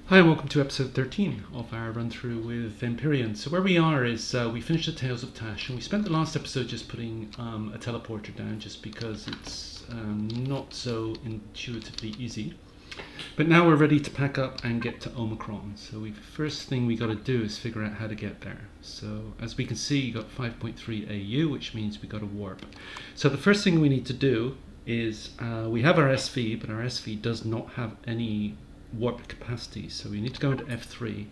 Hi and welcome to episode 13 of our run through with Empyrion. So where we are is we finished the Tales of Tash, and we spent the last episode just putting a teleporter down just because it's not so intuitively easy. But now we're ready to pack up and get to Omicron. So first thing we got to do is figure out how to get there. So as we can see, you got 5.3 AU, which means we got to warp. So the first thing we need to do is we have our SV, but our SV does not have any warp capacity, so we need to go into F3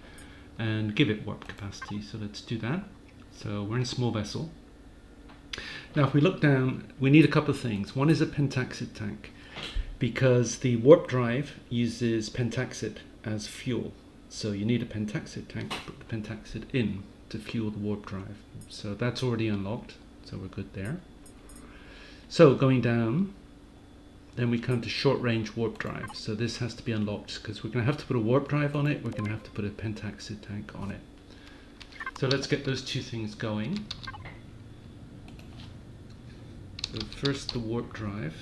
and give it warp capacity. So let's do that. So we're in a small vessel. Now if we look down, we need a couple of things. One is a Pentax Attack, because the warp drive uses Pentaxid as fuel. So you need a Pentaxid tank to put the Pentaxid in to fuel the warp drive. So that's already unlocked, so we're good there. So going down, then we come to short range warp drive. So this has to be unlocked because we're going to have to put a warp drive on it. We're going to have to put a Pentaxid tank on it. So let's get those two things going. So first the warp drive.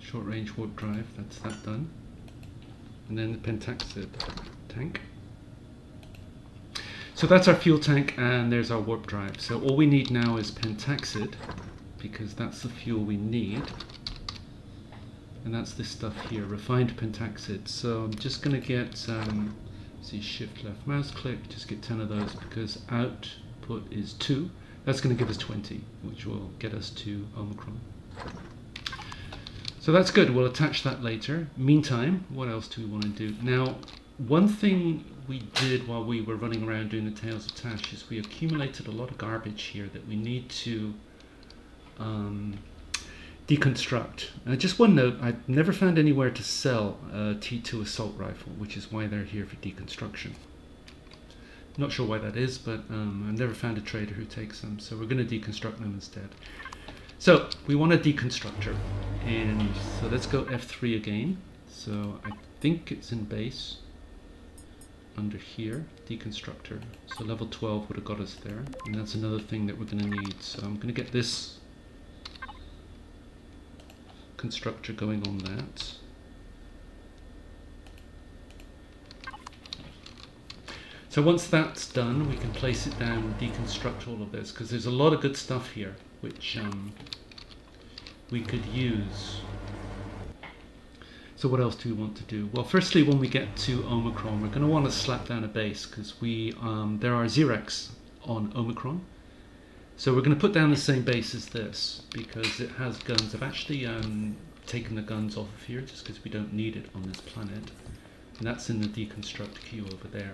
Short range warp drive, that's that done. And then the Pentaxid tank. So that's our fuel tank and there's our warp drive. So all we need now is Pentaxid, because that's the fuel we need, and that's this stuff here, refined Pentaxid. So I'm just going to get see, shift left mouse click, just get 10 of those because output is 2. That's going to give us 20, which will get us to Omicron. So that's good, we'll attach that later. Meantime, what else do we want to do? Now, one thing we did while we were running around doing the Tales of Tash is we accumulated a lot of garbage here that we need to deconstruct. Just one note, I've never found anywhere to sell a T2 assault rifle, which is why they're here for deconstruction. Not sure why that is, but I've never found a trader who takes them, so we're going to deconstruct them instead. So we want a deconstructor, and so let's go F3 again. So I think it's in base under here, deconstructor. So level 12 would have got us there, and that's another thing that we're going to need. So I'm going to get this constructor going on that. So once that's done, we can place it down and deconstruct all of this, because there's a lot of good stuff here which we could use. So what else do we want to do? Well, firstly, when we get to Omicron, we're going to want to slap down a base, because there are Xerex on Omicron. So we're going to put down the same base as this because it has guns. I've actually taken the guns off of here just because we don't need it on this planet. And that's in the deconstruct queue over there.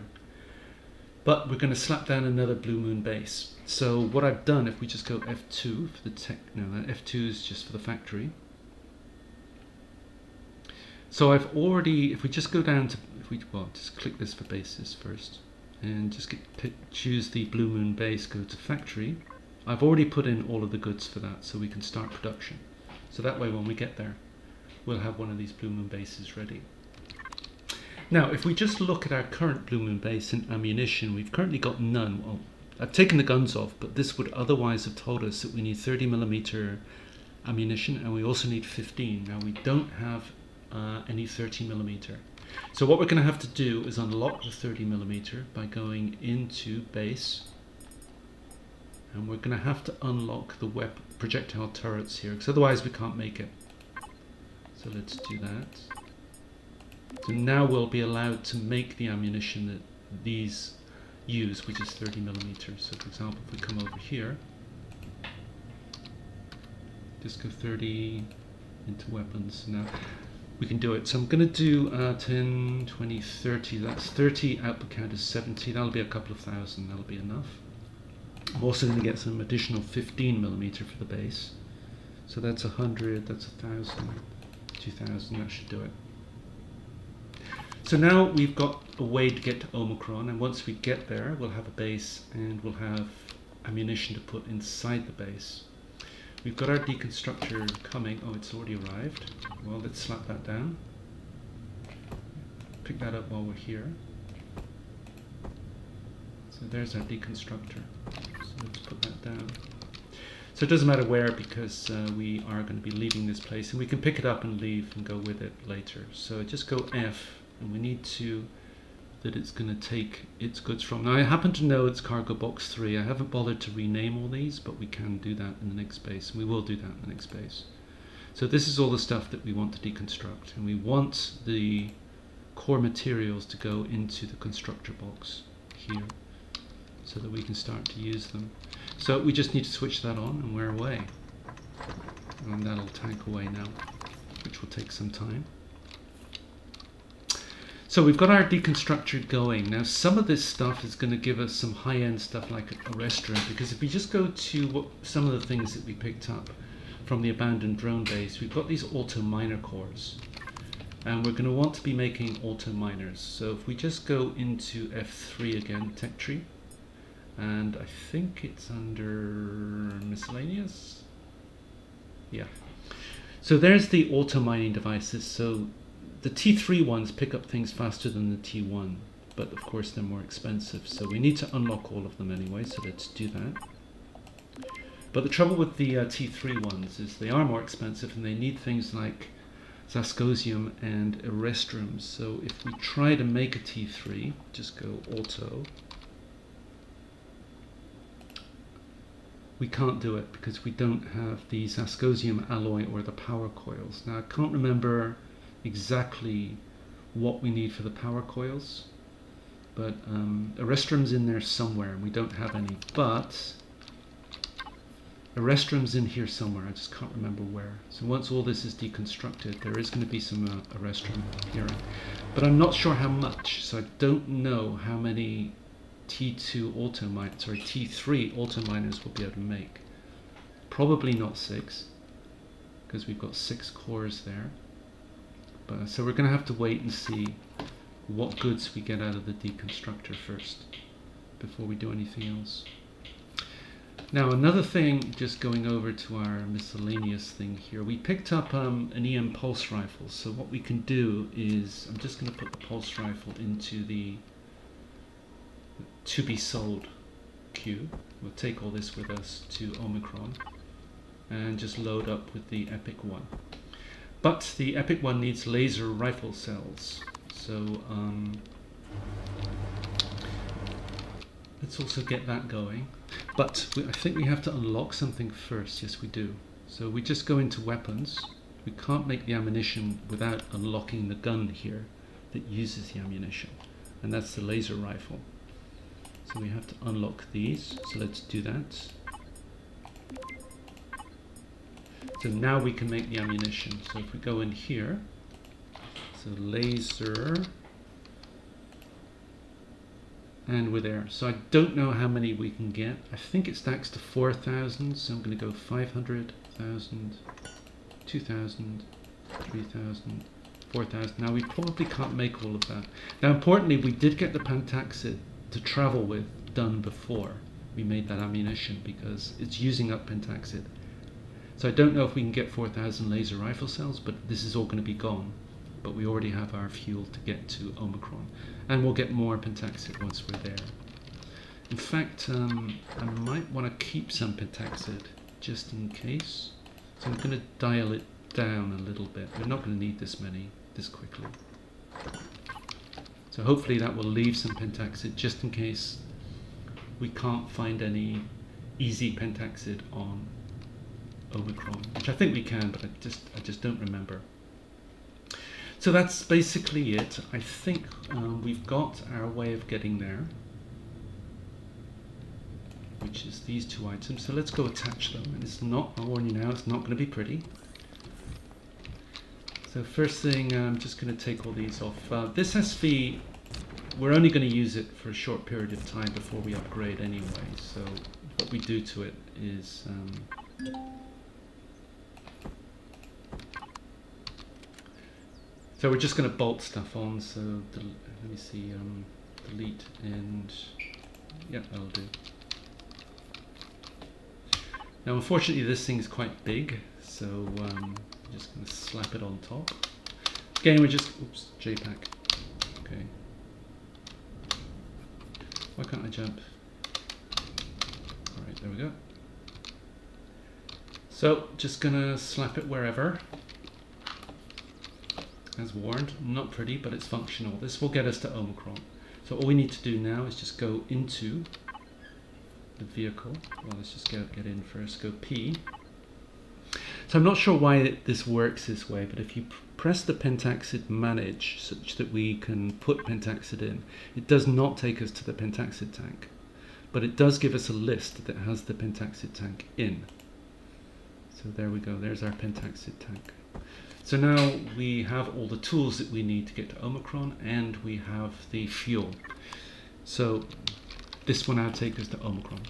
But we're going to slap down another Blue Moon base. So what I've done, if we just go F2 for the tech, no, that F2 is just for the factory. So I've already, if we just go down to, just click this for bases first. And just choose the Blue Moon base, go to factory. I've already put in all of the goods for that, so we can start production. So that way when we get there, we'll have one of these Blue Moon bases ready. Now, if we just look at our current Blue Moon base and ammunition, we've currently got none. Well, I've taken the guns off, but this would otherwise have told us that we need 30mm ammunition, and we also need 15. Now, we don't have any 30mm. So what we're going to have to do is unlock the 30mm by going into base. And we're going to have to unlock the projectile turrets here, because otherwise we can't make it. So let's do that. So now we'll be allowed to make the ammunition that these use, which is 30mm. So for example, if we come over here, just go 30 into weapons. Now we can do it. So I'm going to do 10, 20, 30. That's 30, output count is 70. That'll be a couple of thousand. That'll be enough. I'm also going to get some additional 15mm for the base. So that's 100, that's 1,000, 2,000, that should do it. So now we've got a way to get to Omicron, and once we get there, we'll have a base and we'll have ammunition to put inside the base. We've got our deconstructor coming. Oh, it's already arrived. Well, let's slap that down. Pick that up while we're here. So there's our deconstructor. So let's put that down. So it doesn't matter where, because we are going to be leaving this place, and we can pick it up and leave and go with it later. So just go F, and we need to, that it's going to take its goods from. Now I happen to know it's cargo box 3. I haven't bothered to rename all these, but we can do that in the next space, and we will do that in the next space. So this is all the stuff that we want to deconstruct, and we want the core materials to go into the constructor box here, so that we can start to use them. So we just need to switch that on, and we're away. And that'll tank away now, which will take some time. So we've got our deconstructor going. Now some of this stuff is going to give us some high-end stuff like a restroom, because if we just go to some of the things that we picked up from the abandoned drone base, we've got these auto miner cores. And we're going to want to be making auto miners. So if we just go into F3 again, tech tree, and I think it's under miscellaneous. Yeah. So there's the auto mining devices. So the T3 ones pick up things faster than the T1, but of course they're more expensive. So we need to unlock all of them anyway, so let's do that. But the trouble with the T3 ones is they are more expensive, and they need things like Zascosium and Erestrums. So if we try to make a T3, just go auto, we can't do it because we don't have the Zascosium alloy or the power coils. Now I can't remember exactly what we need for the power coils, but Erestrum's in there somewhere, and we don't have any, but Erestrum's in here somewhere, I just can't remember where. So once all this is deconstructed, there is going to be some Erestrum appearing, but I'm not sure how much, so I don't know how many T3 auto miners will be able to make. Probably not 6, because we've got 6 cores there. But so we're going to have to wait and see what goods we get out of the deconstructor first before we do anything else. Now another thing, just going over to our miscellaneous thing here, we picked up an EM pulse rifle. So what we can do is, I'm just going to put the pulse rifle into the to be sold queue. We'll take all this with us to Omicron and just load up with the Epic one. But the Epic one needs laser rifle cells. So let's also get that going. But I think we have to unlock something first. Yes, we do. So we just go into weapons. We can't make the ammunition without unlocking the gun here that uses the ammunition. And that's the laser rifle. So we have to unlock these. So let's do that. So now we can make the ammunition. So if we go in here, so laser, and we're there. So I don't know how many we can get. I think it stacks to 4,000. So I'm going to go 500, 1,000, 2,000, 3,000, 4,000. Now we probably can't make all of that. Now importantly, we did get the Pentax to travel with done before we made that ammunition, because it's using up Pentaxid. So I don't know if we can get 4,000 laser rifle cells, but this is all going to be gone. But we already have our fuel to get to Omicron, and we'll get more Pentaxid once we're there. In fact, I might want to keep some Pentaxid just in case. So I'm going to dial it down a little bit. We're not going to need this many this quickly. So hopefully that will leave some Pentaxid just in case we can't find any easy Pentaxid on Omicron, which I think we can, but I just don't remember. So that's basically it. I think we've got our way of getting there, which is these 2 items. So let's go attach them. And it's not, I'll warn you now, it's not going to be pretty. So first thing, I'm just going to take all these off. This SV, we're only going to use it for a short period of time before we upgrade anyway. So what we do to it is so we're just going to bolt stuff on. So let me see, delete, and yeah, that'll do. Now unfortunately this thing is quite big, so I'm just going to slap it on top. Again, we're just, oops, JPack. Okay. Why can't I jump? Alright, there we go. So just gonna slap it wherever. As warned, not pretty, but it's functional. This will get us to Omicron. So all we need to do now is just go into the vehicle. Well, let's just get in first. Go P. So I'm not sure why this works this way, but if you press the Pentax manage such that we can put Pentax in, it does not take us to the Pentax Attack, but it does give us a list that has the Pentax Attack in. So there we go, there's our Pentax Attack. So now we have all the tools that we need to get to Omicron, and we have the fuel. So this will now take us to Omicron.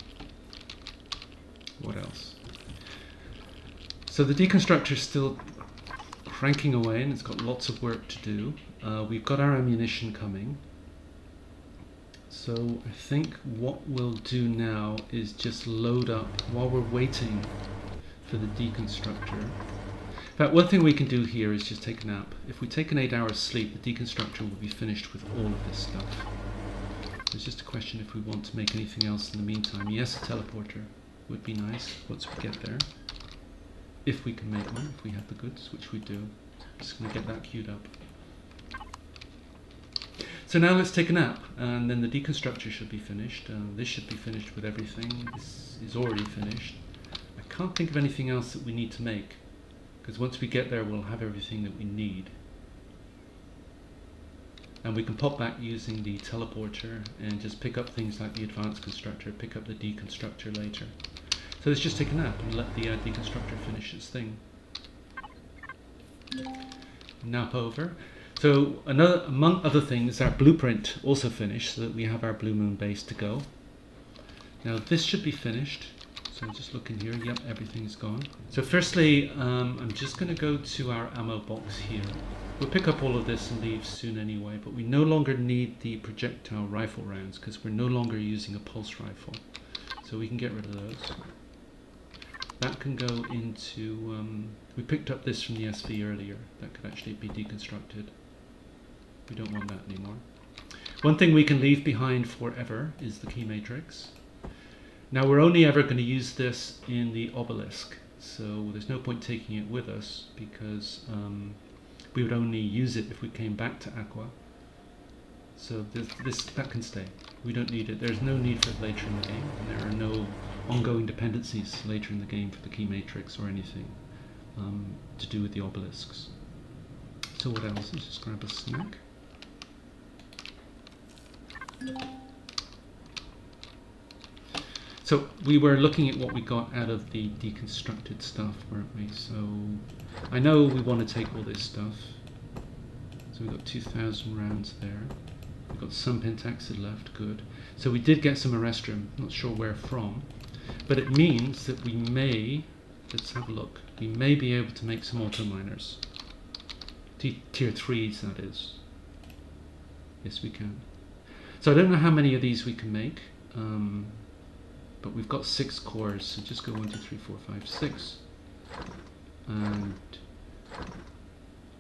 What else? So the deconstructor is still cranking away, and it's got lots of work to do. We've got our ammunition coming. So I think what we'll do now is just load up while we're waiting for the deconstructor. In fact, one thing we can do here is just take a nap. If we take an 8 hours sleep, the deconstructor will be finished with all of this stuff. It's just a question if we want to make anything else in the meantime. Yes, a teleporter would be nice once we get there. If we can make one, if we have the goods, which we do. Just going to get that queued up. So now let's take a nap, and then the deconstructor should be finished. This should be finished with everything. This is already finished. I can't think of anything else that we need to make, because once we get there we'll have everything that we need. And we can pop back using the teleporter and just pick up things like the advanced constructor, pick up the deconstructor later. So let's just take a nap and let the deconstructor finish its thing. Nap over. So among other things, our blueprint also finished, so that we have our Blue Moon base to go. Now this should be finished. So just look in here. Yep, everything's gone. So firstly, I'm just going to go to our ammo box here. We'll pick up all of this and leave soon anyway, but we no longer need the projectile rifle rounds because we're no longer using a pulse rifle. So we can get rid of those. That can go into, we picked up this from the SV earlier, that could actually be deconstructed. We don't want that anymore. One thing we can leave behind forever is the key matrix. Now we're only ever going to use this in the obelisk, so there's no point taking it with us because we would only use it if we came back to Aqua. So that can stay. We don't need it. There's no need for it later in the game, and there are no ongoing dependencies later in the game for the key matrix or anything to do with the obelisks. So what else? Let's just grab a snack. So we were looking at what we got out of the deconstructed stuff, weren't we? So I know we want to take all this stuff. So we've got 2,000 rounds there. We've got some Pentax left, good. So we did get some Arrestrum, not sure where from. But it means that we may, let's have a look, we may be able to make some auto miners. Tier 3s, that is. Yes, we can. So I don't know how many of these we can make, but we've got 6 cores, so just go 1, 2, 3, 4, 5, 6. And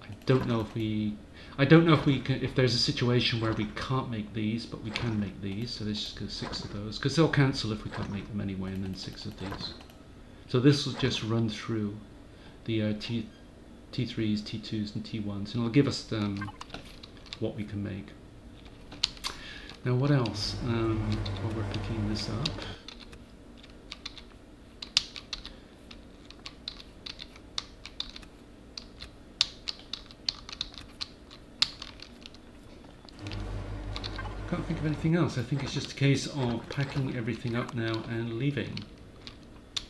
I don't know if we can, if there's a situation where we can't make these, but we can make these, so let's just go 6 of those, because they'll cancel if we can't make them anyway, and then 6 of these. So this will just run through the T3s, T2s, and T1s, and it'll give us what we can make. Now what else, while we're picking this up? Can't think of anything else. I think it's just a case of packing everything up now and leaving,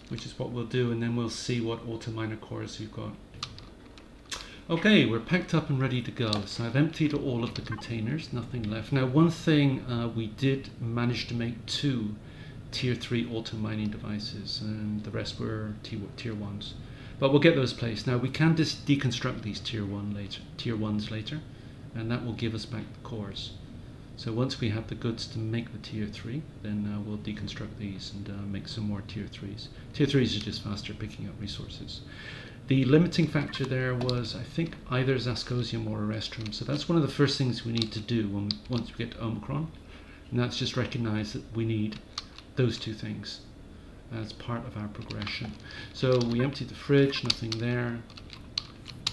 which is what we'll do, and then we'll see what auto miner cores we've got. Okay, we're packed up and ready to go. So I've emptied all of the containers, nothing left. Now one thing, we did manage to make 2 tier 3 auto mining devices, and the rest were tier 1s. But we'll get those placed. Now we can just deconstruct these tier 1s later, and that will give us back the cores. So once we have the goods to make the tier 3, then we'll deconstruct these and make some more tier 3s. Tier 3s are just faster picking up resources. The limiting factor there was, I think, either Zascosium or Arrestrum. So that's one of the first things we need to do once we get to Omicron. And that's just recognize that we need those 2 things. as part of our progression. So we emptied the fridge, nothing there.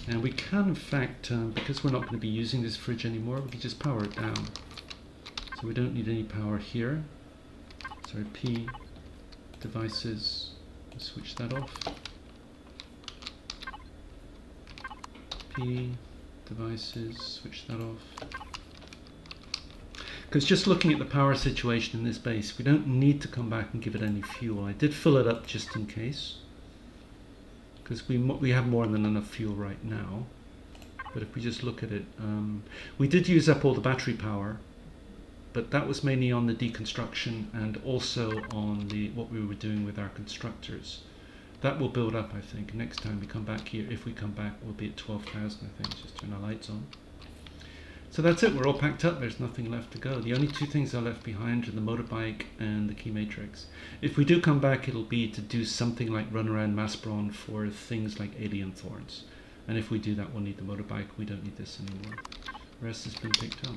And we can, in fact, because we're not going to be using this fridge anymore, we can just power it down. So we don't need any power here. Sorry, P, devices, switch that off. P, devices, switch that off. Because just looking at the power situation in this base, we don't need to come back and give it any fuel. I did fill it up just in case, because we have more than enough fuel right now. But if we just look at it, we did use up all the battery power, but that was mainly on the deconstruction and also on what we were doing with our constructors. That will build up, I think. Next time we come back here, if we come back, we'll be at 12,000, I think. Just turn our lights on. So that's it, we're all packed up, there's nothing left to go. The only two things I left behind are the motorbike and the key matrix. If we do come back, it'll be to do something like run around Maspron for things like alien thorns. And if we do that, we'll need the motorbike, we don't need this anymore. The rest has been picked up.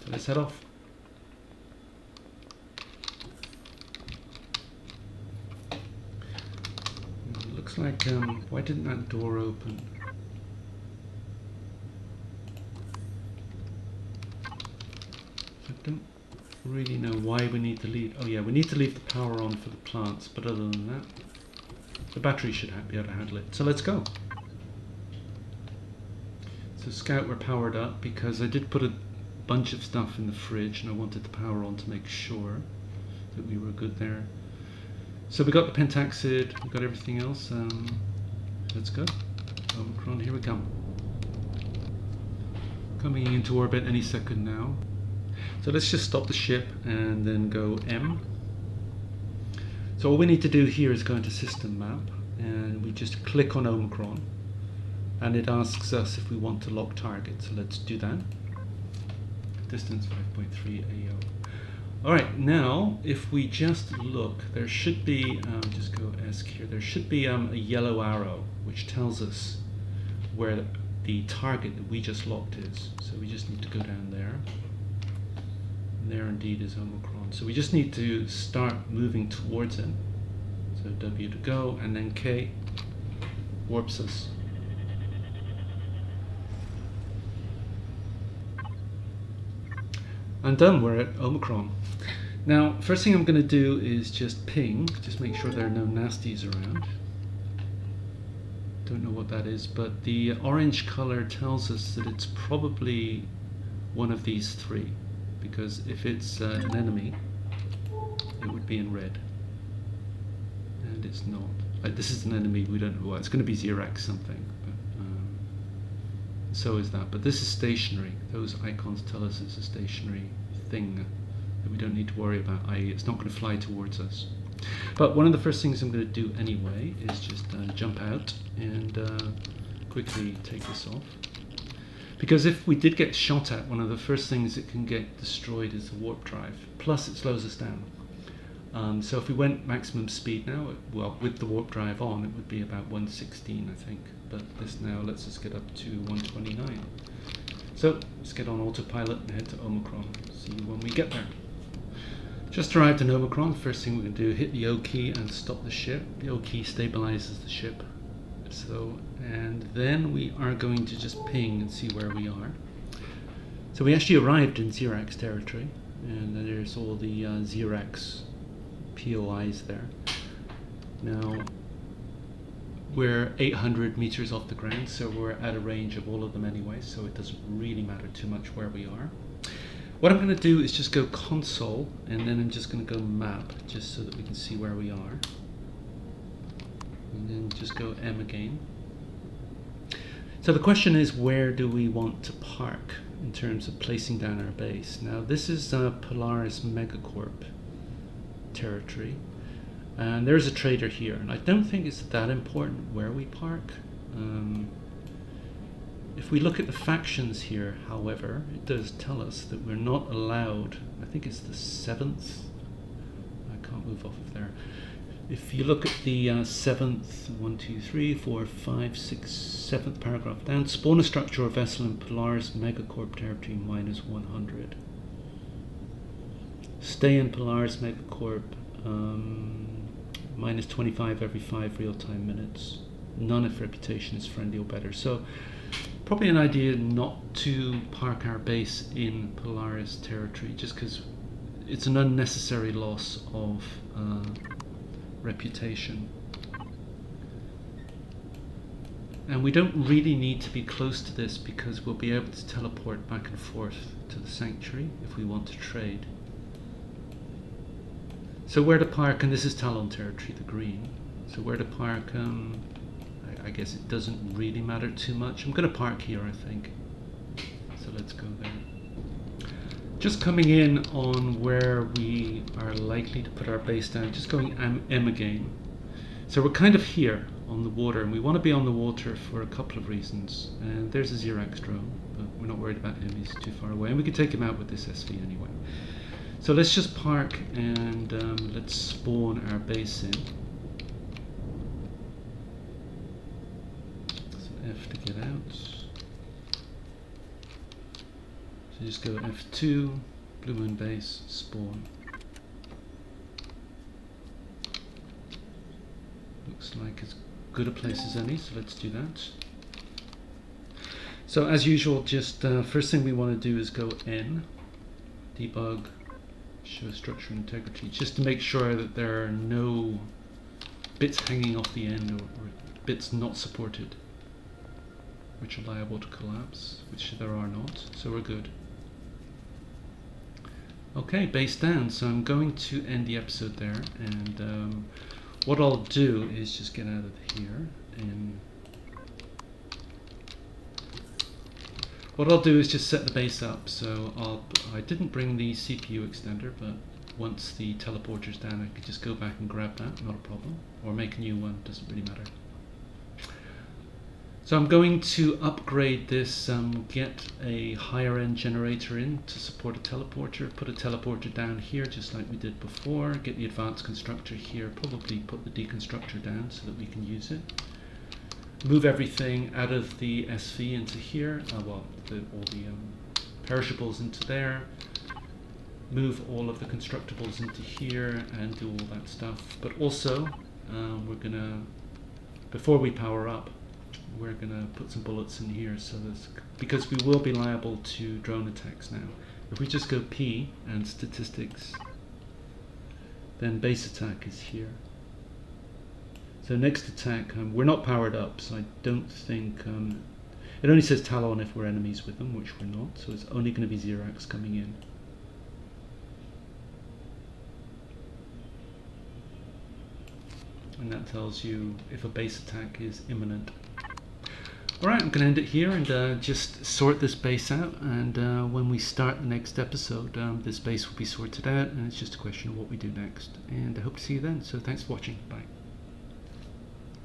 So let's head off. It looks like, why didn't that door open? I don't really know why we need to leave. Oh yeah, we need to leave the power on for the plants, but other than that, the battery should be able to handle it. So let's go. So Scout, we're powered up because I did put a bunch of stuff in the fridge and I wanted the power on to make sure that we were good there. So we got the Pentax Attack, we got everything else. Let's go. Omicron, here we come. Coming into orbit any second now. So let's just stop the ship and then go M. So all we need to do here is go into system map and we just click on Omicron and it asks us if we want to lock target. So let's do that. Distance 5.3 AO. Alright, now if we just look, there should be, just go ESC here, there should be a yellow arrow which tells us where the target that we just locked is. So we just need to go down there. There indeed is Omicron. So we just need to start moving towards it. So W to go, and then K warps us. And done, we're at Omicron. Now, first thing I'm going to do is just ping, just make sure there are no nasties around. Don't know what that is, but the orange color tells us that it's probably one of these three. Because if it's an enemy, it would be in red. And it's not. Like, this is an enemy, we don't know what. It's going to be Xerax something. But, so is that. But this is stationary. Those icons tell us it's a stationary thing that we don't need to worry about, i.e. it's not going to fly towards us. But one of the first things I'm going to do anyway is just jump out and quickly take this off. Because if we did get shot at, one of the first things that can get destroyed is the warp drive. Plus it slows us down. So if we went maximum speed now, well, with the warp drive on, it would be about 116, I think. But this now lets us get up to 129. So let's get on autopilot and head to Omicron. See you when we get there. Just arrived in Omicron. First thing we can do, hit the O key and stop the ship. The O key stabilizes the ship. So, and then we are going to just ping and see where we are. So we actually arrived in Xerax territory, and there's all the Xerax POIs there. Now, we're 800 meters off the ground, so we're at a range of all of them anyway, so it doesn't really matter too much where we are. What I'm going to do is just go console, and then I'm just going to go map, just so that we can see where we are. And then just go M again. So the question is, where do we want to park in terms of placing down our base? Now this is Polaris Megacorp territory, and there's a trader here, and I don't think it's that important where we park. If we look at the factions here, however, it does tell us that we're not allowed, I think it's the 7th, I can't move off of there. If you look at the 7th, 1, 2, 3, 4, 5, 6, 7th paragraph down, spawn a structure or vessel in Polaris Megacorp territory -100. Stay in Polaris Megacorp minus 25 every 5 real-time minutes. None if reputation is friendly or better. So probably an idea not to park our base in Polaris territory, just because it's an unnecessary loss of reputation. And we don't really need to be close to this because we'll be able to teleport back and forth to the sanctuary if we want to trade. So where to park, and this is Talon territory, the green. So where to park, I guess it doesn't really matter too much. I'm going to park here, I think. So let's go there. Just coming in on where we are likely to put our base down, just going M again. So we're kind of here on the water, and we want to be on the water for a couple of reasons. And there's a Xerax drone, but we're not worried about him, he's too far away. And we can take him out with this SV anyway. So let's just park and let's spawn our base in. So F to get out. So just go F2, Blue Moon base, spawn. Looks like as good a place as any, so let's do that. So as usual, just first thing we want to do is go N, debug, show structure integrity, just to make sure that there are no bits hanging off the end or bits not supported which are liable to collapse, which there are not, so we're good. Okay, base down, so I'm going to end the episode there, and what I'll do is just get out of here, and what I'll do is just set the base up. So I didn't bring the CPU extender, but once the teleporter's down, I could just go back and grab that, not a problem, or make a new one, doesn't really matter. So I'm going to upgrade this, get a higher end generator in to support a teleporter, put a teleporter down here just like we did before, get the advanced constructor here, probably put the deconstructor down so that we can use it. Move everything out of the SV into here, all the perishables into there, move all of the constructibles into here and do all that stuff. But also, we're gonna, before we power up, we're gonna put some bullets in here, so that's because we will be liable to drone attacks now. If we just go P and statistics, then base attack is here. So next attack, we're not powered up, so I don't think, it only says Talon if we're enemies with them, which we're not, so it's only going to be Xerax coming in. And that tells you if a base attack is imminent. Alright, I'm going to end it here and just sort this base out, and when we start the next episode, this base will be sorted out, and it's just a question of what we do next. And I hope to see you then, so thanks for watching, bye.